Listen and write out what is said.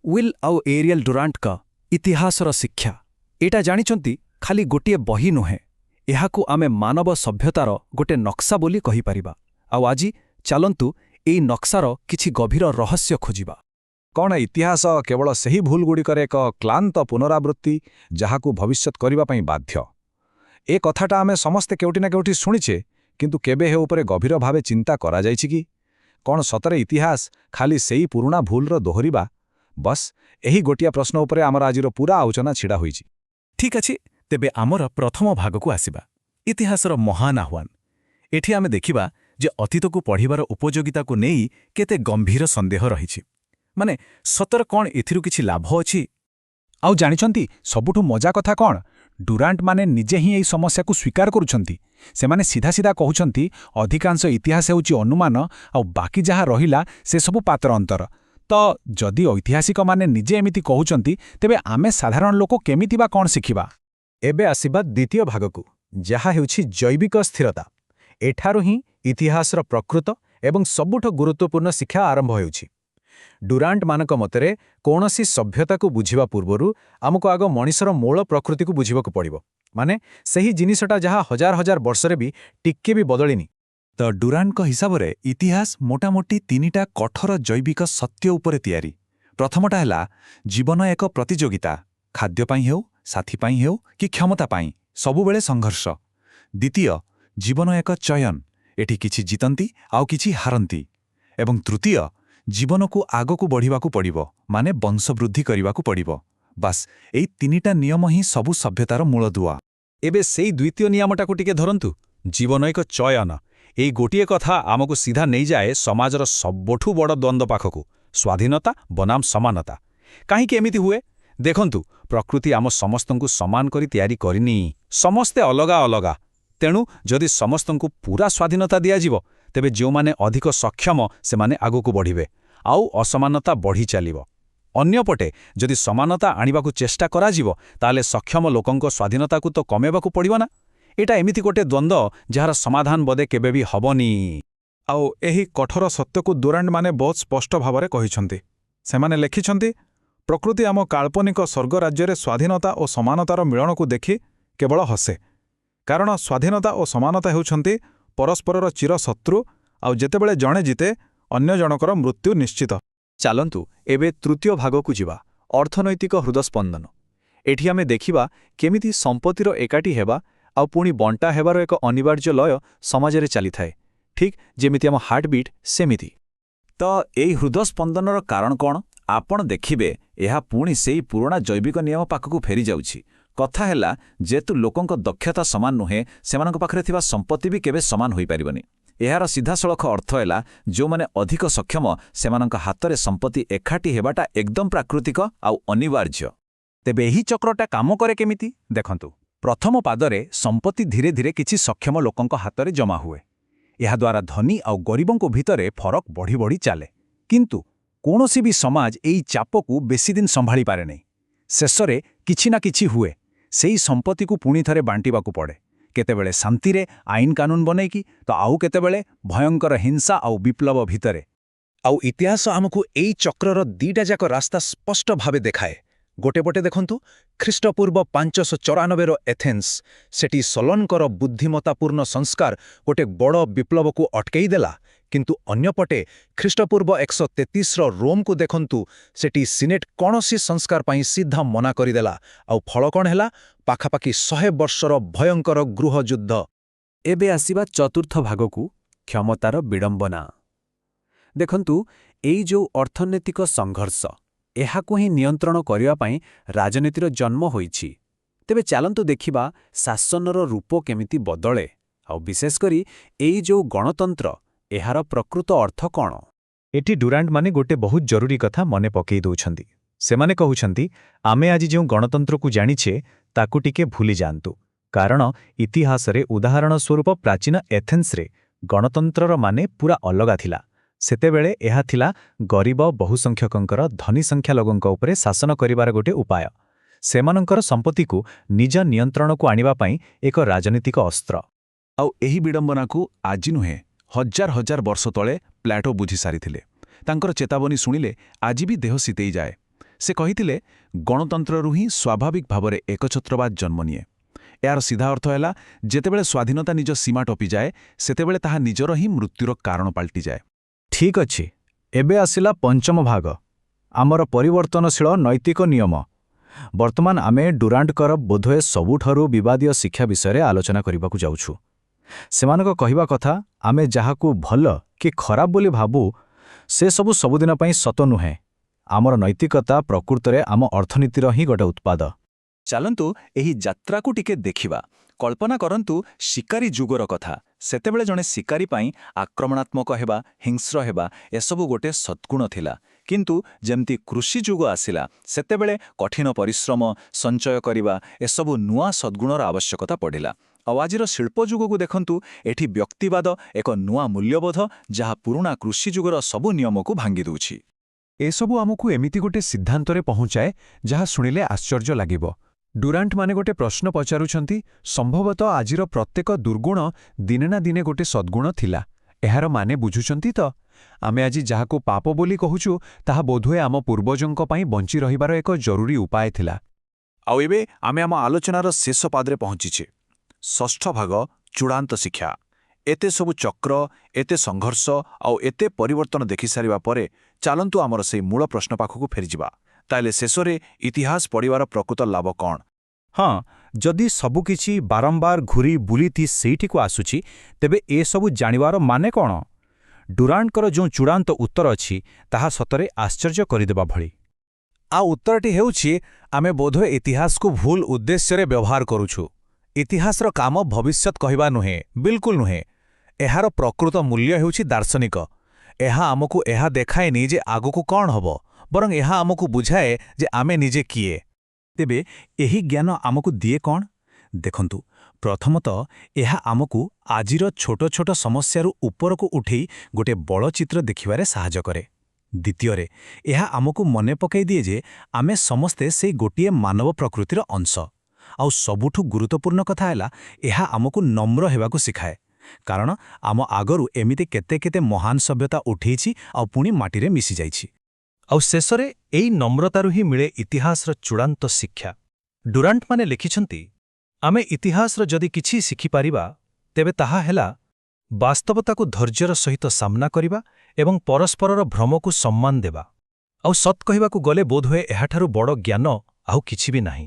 Will ଆଉ aerial ଡୁରାଣ୍ଟଙ୍କ ଇତିହାସର ଶିକ୍ଷା ଏଇଟା ଜାଣିଛନ୍ତି ଖାଲି ଗୋଟିଏ ବହି ନୁହେଁ, ଏହାକୁ ଆମେ ମାନବ ସଭ୍ୟତାର ଗୋଟେ ନକ୍ସା ବୋଲି କହିପାରିବା। ଆଉ ଆଜି ଚାଲନ୍ତୁ ଏଇ ନକ୍ସାର କିଛି ଗଭୀର ରହସ୍ୟ ଖୋଜିବା। କ'ଣ ଇତିହାସ କେବଳ ସେହି ଭୁଲଗୁଡ଼ିକର ଏକ କ୍ଲାନ୍ତ ପୁନରାବୃତ୍ତି ଯାହାକୁ ଭବିଷ୍ୟତ କରିବା ପାଇଁ ବାଧ୍ୟ? ଏ କଥାଟା ଆମେ ସମସ୍ତେ କେଉଁଠି ନା କେଉଁଠି ଶୁଣିଛେ, କିନ୍ତୁ କେବେ he ଉପରେ ଗଭୀର ଭାବେ ଚିନ୍ତା କରାଯାଇଛି କି? କ'ଣ ସତରେ ଇତିହାସ ଖାଲି ସେଇ ପୁରୁଣା ଭୁଲର ଦୋହରିବା? ବସ୍ ଏହି ଗୋଟିଏ ପ୍ରଶ୍ନ ଉପରେ ଆମର ଆଜିର ପୁରା ଆଲୋଚନା ଛିଡ଼ା ହୋଇଛି। ଠିକ୍ ଅଛି, ତେବେ ଆମର ପ୍ରଥମ ଭାଗକୁ ଆସିବା, ଇତିହାସର ମହାନ ଆହ୍ୱାନ। ଏଠି ଆମେ ଦେଖିବା ଯେ ଅତୀତକୁ ପଢ଼ିବାର ଉପଯୋଗିତାକୁ ନେଇ କେତେ ଗମ୍ଭୀର ସନ୍ଦେହ ରହିଛି। ମାନେ ସତରେ କ'ଣ ଏଥିରୁ କିଛି ଲାଭ ଅଛି? ଆଉ ଜାଣିଛନ୍ତି ସବୁଠୁ ମଜା କଥା କ'ଣ? ଡୁରାଣ୍ଟମାନେ ନିଜେ ହିଁ ଏହି ସମସ୍ୟାକୁ ସ୍ୱୀକାର କରୁଛନ୍ତି। ସେମାନେ ସିଧା ସିଧା କହୁଛନ୍ତି ଅଧିକାଂଶ ଇତିହାସ ହେଉଛି ଅନୁମାନ, ଆଉ ବାକି ଯାହା ରହିଲା ସେସବୁ ପାତ୍ର ଅନ୍ତର। ତ ଯଦି ଐତିହାସିକମାନେ ନିଜେ ଏମିତି କହୁଛନ୍ତି, ତେବେ ଆମେ ସାଧାରଣ ଲୋକ କେମିତି ବା କ'ଣ ଶିଖିବା? ଏବେ ଆସିବା ଦ୍ୱିତୀୟ ଭାଗକୁ, ଯାହା ହେଉଛି ଜୈବିକ ସ୍ଥିରତା। ଏଠାରୁ ହିଁ ଇତିହାସର ପ୍ରକୃତ ଏବଂ ସବୁଠୁ ଗୁରୁତ୍ୱପୂର୍ଣ୍ଣ ଶିକ୍ଷା ଆରମ୍ଭ ହେଉଛି। ଡୁରାଣ୍ଟମାନଙ୍କ ମତରେ କୌଣସି ସଭ୍ୟତାକୁ ବୁଝିବା ପୂର୍ବରୁ ଆମକୁ ଆଗ ମଣିଷର ମୂଳ ପ୍ରକୃତିକୁ ବୁଝିବାକୁ ପଡ଼ିବ, ମାନେ ସେହି ଜିନିଷଟା ଯାହା ହଜାର ହଜାର ବର୍ଷରେ ବି ଟିକେ ବି ବଦଳିନି। ତ ଡୁରାଣ୍ଟଙ୍କ ହିସାବରେ ଇତିହାସ ମୋଟାମୋଟି ତିନିଟା କଠୋର ଜୈବିକ ସତ୍ୟ ଉପରେ ତିଆରି। ପ୍ରଥମଟା ହେଲା ଜୀବନ ଏକ ପ୍ରତିଯୋଗିତା, ଖାଦ୍ୟ ପାଇଁ ହେଉ, ସାଥୀ ପାଇଁ ହେଉ କି କ୍ଷମତା ପାଇଁ, ସବୁବେଳେ ସଂଘର୍ଷ। ଦ୍ୱିତୀୟ, ଜୀବନ ଏକ ଚୟନ, ଏଠି କିଛି ଜିତନ୍ତି ଆଉ କିଛି ହାରନ୍ତି। ଏବଂ ତୃତୀୟ, ଜୀବନକୁ ଆଗକୁ ବଢ଼ିବାକୁ ପଡ଼ିବ, ମାନେ ବଂଶବୃଦ୍ଧି କରିବାକୁ ପଡ଼ିବ। ବାସ୍ ଏଇ ତିନିଟା ନିୟମ ହିଁ ସବୁ ସଭ୍ୟତାର ମୂଳଦୁଆ। ଏବେ ସେଇ ଦ୍ୱିତୀୟ ନିୟମଟାକୁ ଟିକେ ଧରନ୍ତୁ, ଜୀବନ ଏକ ଚୟନ। ଏଇ ଗୋଟିଏ କଥା ଆମକୁ ସିଧା ନେଇଯାଏ ସମାଜର ସବୁଠୁ ବଡ଼ ଦ୍ୱନ୍ଦ୍ୱ ପାଖକୁ, ସ୍ୱାଧୀନତା ବନାମ ସମାନତା। କାହିଁକି ଏମିତି ହୁଏ? ଦେଖନ୍ତୁ, ପ୍ରକୃତି ଆମ ସମସ୍ତଙ୍କୁ ସମାନ କରି ତିଆରି କରିନି, ସମସ୍ତେ ଅଲଗା ଅଲଗା। ତେଣୁ ଯଦି ସମସ୍ତଙ୍କୁ ପୁରା ସ୍ୱାଧୀନତା ଦିଆଯିବ, ତେବେ ଯେଉଁମାନେ ଅଧିକ ସକ୍ଷମ ସେମାନେ ଆଗକୁ ବଢ଼ିବେ, ଆଉ ଅସମାନତା ବଢ଼ି ଚାଲିବ। ଅନ୍ୟପଟେ ଯଦି ସମାନତା ଆଣିବାକୁ ଚେଷ୍ଟା କରାଯିବ, ତାହେଲେ ସକ୍ଷମ ଲୋକଙ୍କ ସ୍ୱାଧୀନତାକୁ ତ କମେଇବାକୁ ପଡ଼ିବ ନା। ଏଇଟା ଏମିତି ଗୋଟେ ଦ୍ୱନ୍ଦ୍ୱ ଯାହାର ସମାଧାନ ବୋଧେ କେବେ ବି ହବନି। ଆଉ ଏହି କଠୋର ସତ୍ୟକୁ ଡୁରାଣ୍ଟମାନେ ବହୁତ ସ୍ପଷ୍ଟ ଭାବରେ କହିଛନ୍ତି। ସେମାନେ ଲେଖିଛନ୍ତି, ପ୍ରକୃତି ଆମ କାଳ୍ପନିକ ସ୍ୱର୍ଗ ରାଜ୍ୟରେ ସ୍ୱାଧୀନତା ଓ ସମାନତାର ମିଳନକୁ ଦେଖି କେବଳ ହସେ। କାରଣ ସ୍ୱାଧୀନତା ଓ ସମାନତା ହେଉଛନ୍ତି ପରସ୍ପରର ଚିରଶତ୍ରୁ, ଆଉ ଯେତେବେଳେ ଜଣେ ଜିତେ, ଅନ୍ୟ ଜଣକର ମୃତ୍ୟୁ ନିଶ୍ଚିତ। ଚାଲନ୍ତୁ ଏବେ ତୃତୀୟ ଭାଗକୁ ଯିବା, ଅର୍ଥନୈତିକ ହୃଦସ୍ପନ୍ଦନ। ଏଠି ଆମେ ଦେଖିବା କେମିତି ସମ୍ପତ୍ତିର ଏକାଠି ହେବା ଆଉ ପୁଣି ବଣ୍ଟା ହେବାର ଏକ ଅନିବାର୍ଯ୍ୟ ଲୟ ସମାଜରେ ଚାଲିଥାଏ, ଠିକ୍ ଯେମିତି ଆମ ହାର୍ଟବିଟ୍ ସେମିତି। ତ ଏଇ ହୃଦସ୍ପନ୍ଦନର କାରଣ କ'ଣ? ଆପଣ ଦେଖିବେ ଏହା ପୁଣି ସେଇ ପୁରୁଣା ଜୈବିକ ନିୟମ ପାଖକୁ ଫେରିଯାଉଛି। କଥା ହେଲା, ଯେହେତୁ ଲୋକଙ୍କ ଦକ୍ଷତା ସମାନ ନୁହେଁ, ସେମାନଙ୍କ ପାଖରେ ଥିବା ସମ୍ପତ୍ତି ବି କେବେ ସମାନ ହୋଇପାରିବନି। ଏହାର ସିଧାସଳଖ ଅର୍ଥ ହେଲା, ଯେଉଁମାନେ ଅଧିକ ସକ୍ଷମ ସେମାନଙ୍କ ହାତରେ ସମ୍ପତ୍ତି ଏକାଠି ହେବାଟା ଏକଦମ ପ୍ରାକୃତିକ ଆଉ ଅନିବାର୍ଯ୍ୟ। ତେବେ ଏହି ଚକ୍ରଟା କାମ କରେ କେମିତି? ଦେଖନ୍ତୁ, ପ୍ରଥମ ପାଦରେ ସମ୍ପତ୍ତି ଧୀରେ ଧୀରେ କିଛି ସକ୍ଷମ ଲୋକଙ୍କ ହାତରେ ଜମା ହୁଏ। ଏହାଦ୍ୱାରା ଧନୀ ଆଉ ଗରିବଙ୍କ ଭିତରେ ଫରକ ବଢ଼ି ବଢ଼ି ଚାଲେ। କିନ୍ତୁ କୌଣସି ବି ସମାଜ ଏହି ଚାପକୁ ବେଶୀ ଦିନ ସମ୍ଭାଳି ପାରେ ନାହିଁ। ଶେଷରେ କିଛି ନା କିଛି ହୁଏ, ସେହି ସମ୍ପତ୍ତିକୁ ପୁଣି ଥରେ ବାଣ୍ଟିବାକୁ ପଡ଼େ। କେତେବେଳେ ଶାନ୍ତିରେ ଆଇନ କାନୁନ ବନେଇକି, ତ ଆଉ କେତେବେଳେ ଭୟଙ୍କର ହିଂସା ଆଉ ବିପ୍ଳବ ଭିତରେ। ଆଉ ଇତିହାସ ଆମକୁ ଏଇ ଚକ୍ରର ଦିଟା ଯାକ ରାସ୍ତା ସ୍ପଷ୍ଟ ଭାବେ ଦେଖାଏ। ଗୋଟେ ପଟେ ଦେଖନ୍ତୁ, ଖ୍ରୀଷ୍ଟପୂର୍ବ 594ର ଏଥେନ୍ସ। ସେଠି ସୋଲନଙ୍କର ବୁଦ୍ଧିମତ୍ତାପୂର୍ଣ୍ଣ ସଂସ୍କାର ଗୋଟେ ବଡ଼ ବିପ୍ଳବକୁ ଅଟକେଇ ଦେଲା। କିନ୍ତୁ ଅନ୍ୟପଟେ ଖ୍ରୀଷ୍ଟପୂର୍ବ 133ର ରୋମକୁ ଦେଖନ୍ତୁ, ସେଠି ସିନେଟ୍ କୌଣସି ସଂସ୍କାର ପାଇଁ ସିଧା ମନା କରିଦେଲା। ଆଉ ଫଳ କ'ଣ ହେଲା? ପାଖାପାଖି 100 ବର୍ଷର ଭୟଙ୍କର ଗୃହଯୁଦ୍ଧ। ଏବେ ଆସିବା ଚତୁର୍ଥ ଭାଗକୁ, କ୍ଷମତାର ବିଡ଼ମ୍ବନା। ଦେଖନ୍ତୁ, ଏଇ ଯେଉଁ ଅର୍ଥନୈତିକ ସଂଘର୍ଷ, ଏହାକୁ ହିଁ ନିୟନ୍ତ୍ରଣ କରିବା ପାଇଁ ରାଜନୀତିର ଜନ୍ମ ହୋଇଛି। ତେବେ ଚାଲନ୍ତୁ ଦେଖିବା ଶାସନର ରୂପ କେମିତି ବଦଳେ, ଆଉ ବିଶେଷ କରି ଏଇ ଯେଉଁ ଗଣତନ୍ତ୍ର, ଏହାର ପ୍ରକୃତ ଅର୍ଥ କ'ଣ? ଏଠି ଡୁରାଣ୍ଟମାନେ ଗୋଟେ ବହୁତ ଜରୁରୀ କଥା ମନେ ପକାଇ ଦେଉଛନ୍ତି। ସେମାନେ କହୁଛନ୍ତି, ଆମେ ଆଜି ଯେଉଁ ଗଣତନ୍ତ୍ରକୁ ଜାଣିଛେ ତାକୁ ଟିକେ ଭୁଲି ଯାଆନ୍ତୁ। କାରଣ ଇତିହାସରେ ଉଦାହରଣ ସ୍ୱରୂପ ପ୍ରାଚୀନ ଏଥେନ୍ସରେ ଗଣତନ୍ତ୍ରର ମାନେ ପୁରା ଅଲଗା ଥିଲା। ସେତେବେଳେ ଏହା ଥିଲା ଗରିବ ବହୁସଂଖ୍ୟକଙ୍କର ଧନୀ ସଂଖ୍ୟାଲଘୁଙ୍କ ଉପରେ ଶାସନ କରିବାର ଗୋଟେ ଉପାୟ। ସେମାନଙ୍କର ସମ୍ପତ୍ତିକୁ ନିଜ ନିୟନ୍ତ୍ରଣକୁ ଆଣିବା ପାଇଁ ଏକ ରାଜନୈତିକ ଅସ୍ତ୍ର। ଆଉ ଏହି ବିଡ଼ମ୍ବନାକୁ ଆଜି ନୁହେଁ, ହଜାର ହଜାର ବର୍ଷ ତଳେ ପ୍ଲାଟୋ ବୁଝି ସାରିଥିଲେ। ତାଙ୍କର ଚେତାବନୀ ଶୁଣିଲେ ଆଜି ବି ଦେହ ଶୀତେଇ ଯାଏ। ସେ କହିଥିଲେ ଗଣତନ୍ତ୍ରରୁ ହିଁ ସ୍ୱାଭାବିକ ଭାବରେ ଏକଛତ୍ରବାଦ ଜନ୍ମ ନିଏ। ଏହାର ସିଧା ଅର୍ଥ ହେଲା ଯେତେବେଳେ ସ୍ୱାଧୀନତା ନିଜ ସୀମା ଟପିଯାଏ ସେତେବେଳେ ତାହା ନିଜର ହିଁ ମୃତ୍ୟୁର କାରଣ ପାଲଟିଯାଏ। ଠିକ୍ ଅଛି, ଏବେ ଆସିଲା ପଞ୍ଚମ ଭାଗ, ଆମର ପରିବର୍ତ୍ତନଶୀଳ ନୈତିକ ନିୟମ। ବର୍ତ୍ତମାନ ଆମେ ଡୁରାଣ୍ଟଙ୍କର ବୋଧହୁଏ ସବୁଠାରୁ ବିବାଦୀୟ ଶିକ୍ଷା ବିଷୟରେ ଆଲୋଚନା କରିବାକୁ ଯାଉଛୁ। ସେମାନଙ୍କ କହିବା କଥା, ଆମେ ଯାହାକୁ ଭଲ କି ଖରାପ ବୋଲି ଭାବୁ ସେସବୁ ସବୁଦିନ ପାଇଁ ସତ ନୁହେଁ। ଆମର ନୈତିକତା ପ୍ରକୃତରେ ଆମ ଅର୍ଥନୀତିର ହିଁ ଗୋଟେ ଉତ୍ପାଦ। ଚାଲନ୍ତୁ ଏହି ଯାତ୍ରାକୁ ଟିକେ ଦେଖିବା। କଳ୍ପନା କରନ୍ତୁ ଶିକାରୀ ଯୁଗର କଥା। ସେତେବେଳେ ଜଣେ ଶିକାରୀ ପାଇଁ ଆକ୍ରମଣାତ୍ମକ ହେବା, ହିଂସ୍ର ହେବା ଏସବୁ ଗୋଟେ ସଦ୍ଗୁଣ ଥିଲା। କିନ୍ତୁ ଯେମିତି କୃଷି ଯୁଗ ଆସିଲା ସେତେବେଳେ କଠିନ ପରିଶ୍ରମ, ସଞ୍ଚୟ କରିବା ଏସବୁ ନୂଆ ସଦ୍ଗୁଣର ଆବଶ୍ୟକତା ପଡ଼ିଲା। ଆଉ ଆଜିର ଶିଳ୍ପ ଯୁଗକୁ ଦେଖନ୍ତୁ, ଏଠି ବ୍ୟକ୍ତିବାଦ ଏକ ନୂଆ ମୂଲ୍ୟବୋଧ ଯାହା ପୁରୁଣା କୃଷି ଯୁଗର ସବୁ ନିୟମକୁ ଭାଙ୍ଗି ଦେଉଛି। ଏସବୁ ଆମକୁ ଏମିତି ଗୋଟେ ସିଦ୍ଧାନ୍ତରେ ପହଞ୍ଚାଏ ଯାହା ଶୁଣିଲେ ଆଶ୍ଚର୍ଯ୍ୟ ଲାଗିବ। ଡୁରାଣ୍ଟମାନେ ଗୋଟେ ପ୍ରଶ୍ନ ପଚାରୁଛନ୍ତି, ସମ୍ଭବତଃ ଆଜିର ପ୍ରତ୍ୟେକ ଦୁର୍ଗୁଣ ଦିନେ ନା ଦିନେ ଗୋଟେ ସଦ୍ଗୁଣ ଥିଲା। ଏହାର ମାନେ ବୁଝୁଛନ୍ତି ତ? ଆମେ ଆଜି ଯାହାକୁ ପାପ ବୋଲି କହୁଛୁ ତାହା ବୋଧହୁଏ ଆମ ପୂର୍ବଜଙ୍କ ପାଇଁ ବଞ୍ଚି ରହିବାର ଏକ ଜରୁରୀ ଉପାୟ ଥିଲା। ଆଉ ଏବେ ଆମେ ଆମ ଆଲୋଚନାର ଶେଷ ପାଦରେ ପହଞ୍ଚିଛେ। ଷଷ୍ଠ ଭାଗ, ଚୂଡ଼ାନ୍ତ ଶିକ୍ଷା। ଏତେ ସବୁ ଚକ୍ର, ଏତେ ସଂଘର୍ଷ ଆଉ ଏତେ ପରିବର୍ତ୍ତନ ଦେଖିସାରିବା ପରେ ଚାଲନ୍ତୁ ଆମର ସେହି ମୂଳ ପ୍ରଶ୍ନ ପାଖକୁ ଫେରିଯିବା। ତାହେଲେ ଶେଷରେ ଇତିହାସ ପଢ଼ିବାର ପ୍ରକୃତ ଲାଭ କ'ଣ? ହଁ, ଯଦି ସବୁକିଛି ବାରମ୍ବାର ଘୂରି ବୁଲିଥି ସେଇଠିକୁ ଆସୁଛି, ତେବେ ଏସବୁ ଜାଣିବାର ମାନେ କ'ଣ? ଡୁରାଣ୍ଟଙ୍କର ଯେଉଁ ଚୂଡ଼ାନ୍ତ ଉତ୍ତର ଅଛି ତାହା ସତରେ ଆଶ୍ଚର୍ଯ୍ୟ କରିଦେବା ଭଳି। ଆଉ ଉତ୍ତରଟି ହେଉଛି, ଆମେ ବୋଧହୁଏ ଇତିହାସକୁ ଭୁଲ ଉଦ୍ଦେଶ୍ୟରେ ବ୍ୟବହାର କରୁଛୁ। ଇତିହାସର କାମ ଭବିଷ୍ୟତ କହିବା ନୁହେଁ, ବିଲକୁଲ ନୁହେଁ। ଏହାର ପ୍ରକୃତ ମୂଲ୍ୟ ହେଉଛି ଦାର୍ଶନିକ। ଏହା ଆମକୁ ଏହା ଦେଖାଏନି ଯେ ଆଗକୁ କ'ଣ ହେବ, ବରଂ ଏହା ଆମକୁ ବୁଝାଏ ଯେ ଆମେ ନିଜେ କିଏ। ତେବେ ଏହି ଜ୍ଞାନ ଆମକୁ ଦିଏ କ'ଣ? ଦେଖନ୍ତୁ, ପ୍ରଥମତଃ ଏହା ଆମକୁ ଆଜିର ଛୋଟ ଛୋଟ ସମସ୍ୟାରୁ ଉପରକୁ ଉଠେଇ ଗୋଟେ ବଡ଼ ଚିତ୍ର ଦେଖିବାରେ ସାହାଯ୍ୟ କରେ। ଦ୍ୱିତୀୟରେ, ଏହା ଆମକୁ ମନେ ପକାଇ ଦିଏ ଯେ ଆମେ ସମସ୍ତେ ସେଇ ଗୋଟିଏ ମାନବ ପ୍ରକୃତିର ଅଂଶ। ଆଉ ସବୁଠୁ ଗୁରୁତ୍ୱପୂର୍ଣ୍ଣ କଥା ହେଲା, ଏହା ଆମକୁ ନମ୍ର ହେବାକୁ ଶିଖାଏ। କାରଣ ଆମ ଆଗରୁ ଏମିତି କେତେ କେତେ ମହାନ ସଭ୍ୟତା ଉଠେଇଛି ଆଉ ପୁଣି ମାଟିରେ ମିଶିଯାଇଛି। ଆଉ ଶେଷରେ ଏଇ ନମ୍ରତାରୁ ହିଁ ମିଳେ ଇତିହାସର ଚୂଡ଼ାନ୍ତ ଶିକ୍ଷା। ଡୁରାଣ୍ଟମାନେ ଲେଖିଛନ୍ତି, ଆମେ ଇତିହାସର ଯଦି କିଛି ଶିଖିପାରିବା ତେବେ ତାହା ହେଲା ବାସ୍ତବତାକୁ ଧୈର୍ଯ୍ୟର ସହିତ ସାମ୍ନା କରିବା ଏବଂ ପରସ୍ପରର ଭ୍ରମକୁ ସମ୍ମାନ ଦେବା। ଆଉ ସତ୍ କହିବାକୁ ଗଲେ ବୋଧହୁଏ ଏହାଠାରୁ ବଡ଼ ଜ୍ଞାନ ଆଉ କିଛି ବି ନାହିଁ।